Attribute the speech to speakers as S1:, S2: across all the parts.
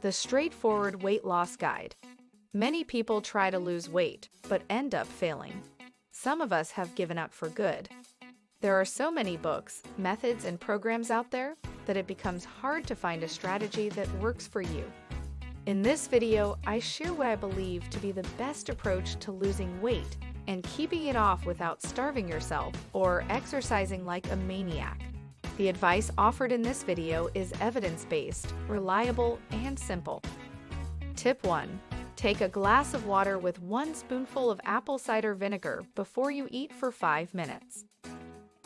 S1: the straightforward weight loss guide. Many people try to lose weight, but end up failing. Some of us have given up for good. There are so many books, methods, and programs out there that it becomes hard to find a strategy that works for you. In this video, I share what I believe to be the best approach to losing weight and keeping it off without starving yourself or exercising like a maniac. The advice offered in this video is evidence-based, reliable, and simple. Tip 1. Take a glass of water with 1 spoonful of apple cider vinegar before you eat for 5 minutes.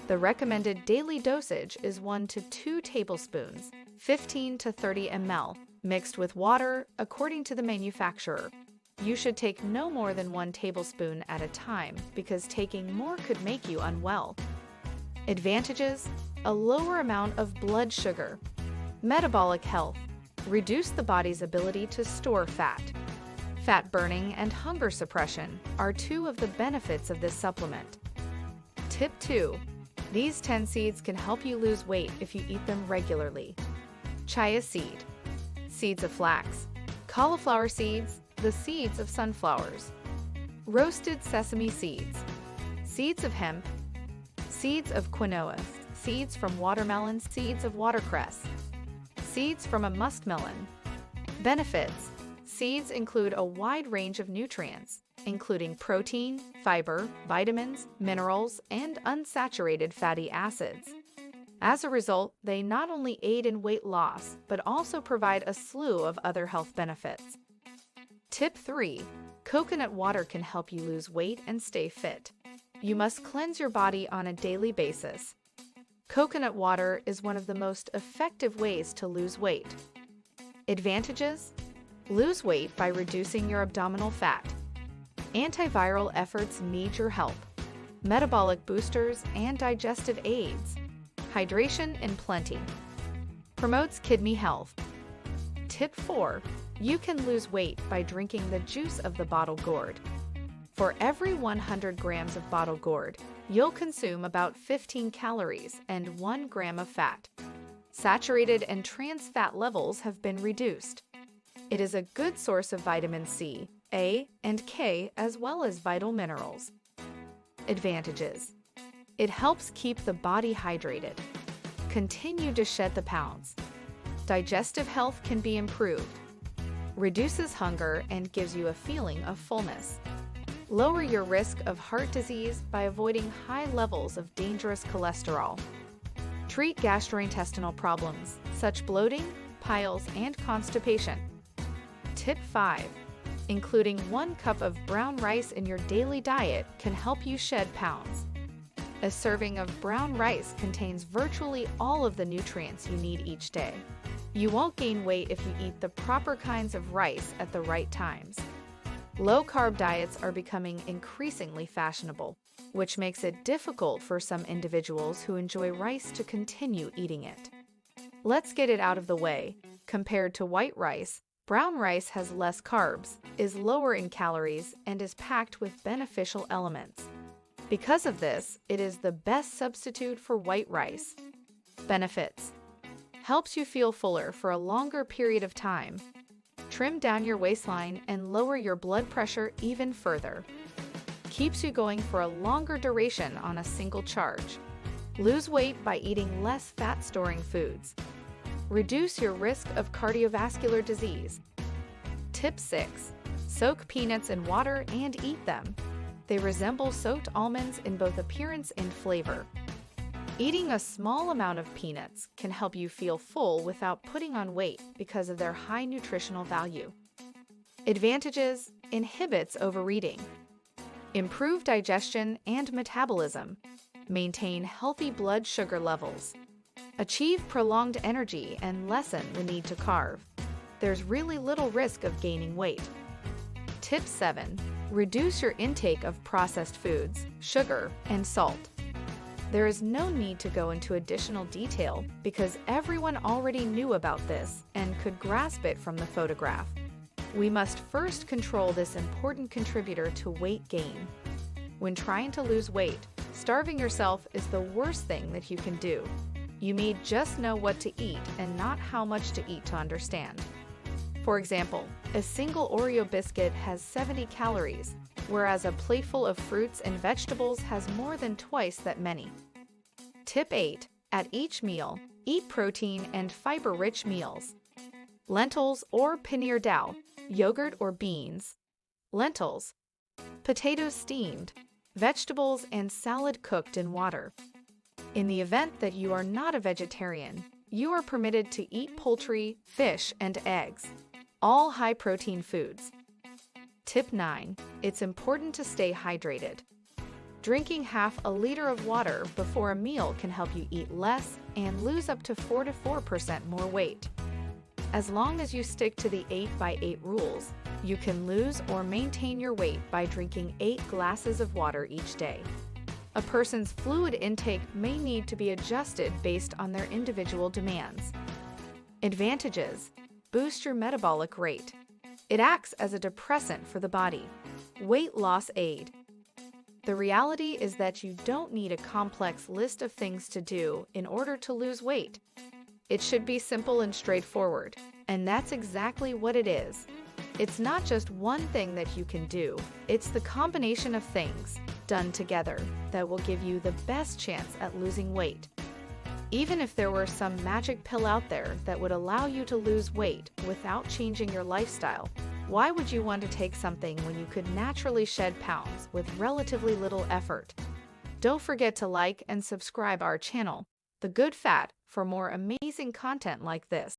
S1: The recommended daily dosage is 1 to 2 tablespoons, 15 to 30 ml, mixed with water according to the manufacturer. You should take no more than 1 tablespoon at a time because taking more could make you unwell. Advantages: a lower amount of blood sugar. Metabolic health: reduce the body's ability to store fat. Fat burning and hunger suppression are 2 of the benefits of this supplement. Tip 2. These 10 seeds can help you lose weight if you eat them regularly. Chia seed, seeds of flax, cauliflower seeds, the seeds of sunflowers, roasted sesame seeds, seeds of hemp, seeds of quinoa, seeds from watermelon, seeds of watercress, seeds from a muskmelon. Benefits: seeds include a wide range of nutrients, including protein, fiber, vitamins, minerals, and unsaturated fatty acids. As a result, they not only aid in weight loss, but also provide a slew of other health benefits. Tip 3. Coconut water can help you lose weight and stay fit. You must cleanse your body on a daily basis. Coconut water is one of the most effective ways to lose weight. Advantages: lose weight by reducing your abdominal fat. Antiviral efforts need your help. Metabolic boosters and digestive aids. Hydration in plenty. Promotes kidney health. Tip 4. You can lose weight by drinking the juice of the bottle gourd. For every 100 grams of bottle gourd, you'll consume about 15 calories and 1 gram of fat. Saturated and trans fat levels have been reduced. It is a good source of vitamin C, A, and K, as well as vital minerals. Advantages: it helps keep the body hydrated. Continue to shed the pounds. Digestive health can be improved. Reduces hunger and gives you a feeling of fullness. Lower your risk of heart disease by avoiding high levels of dangerous cholesterol. Treat gastrointestinal problems, such bloating, piles, and constipation. Tip 5. Including 1 cup of brown rice in your daily diet can help you shed pounds. A serving of brown rice contains virtually all of the nutrients you need each day. You won't gain weight if you eat the proper kinds of rice at the right times. Low-carb diets are becoming increasingly fashionable, which makes it difficult for some individuals who enjoy rice to continue eating it. Let's get it out of the way. Compared to white rice, brown rice has less carbs, is lower in calories, and is packed with beneficial elements. Because of this, it is the best substitute for white rice. Benefits: helps you feel fuller for a longer period of time. Trim down your waistline and lower your blood pressure even further. Keeps you going for a longer duration on a single charge. Lose weight by eating less fat-storing foods. Reduce your risk of cardiovascular disease. Tip 6. Soak peanuts in water and eat them. They resemble soaked almonds in both appearance and flavor. Eating a small amount of peanuts can help you feel full without putting on weight because of their high nutritional value. Advantages: inhibits overeating. Improve digestion and metabolism. Maintain healthy blood sugar levels. Achieve prolonged energy and lessen the need to carve. There's really little risk of gaining weight. Tip 7. Reduce your intake of processed foods, sugar, and salt. There is no need to go into additional detail because everyone already knew about this and could grasp it from the photograph. We must first control this important contributor to weight gain. When trying to lose weight, starving yourself is the worst thing that you can do. You may just know what to eat and not how much to eat to understand. For example, a single Oreo biscuit has 70 calories, whereas a plateful of fruits and vegetables has more than twice that many. Tip 8. At each meal, eat protein and fiber-rich meals. Lentils or paneer dal, yogurt or beans. Lentils, potatoes steamed, vegetables and salad cooked in water. In the event that you are not a vegetarian, you are permitted to eat poultry, fish, and eggs, all high-protein foods. Tip 9. It's important to stay hydrated. Drinking half a liter of water before a meal can help you eat less and lose up to 4% more weight. As long as you stick to the 8x8 rules, you can lose or maintain your weight by drinking 8 glasses of water each day. A person's fluid intake may need to be adjusted based on their individual demands. Advantages: boost your metabolic rate. It acts as a depressant for the body. Weight loss aid. The reality is that you don't need a complex list of things to do in order to lose weight. It should be simple and straightforward, and that's exactly what it is. It's not just one thing that you can do, it's the combination of things done together that will give you the best chance at losing weight. Even if there were some magic pill out there that would allow you to lose weight without changing your lifestyle, why would you want to take something when you could naturally shed pounds with relatively little effort? Don't forget to like and subscribe our channel, The Good Fat, for more amazing content like this.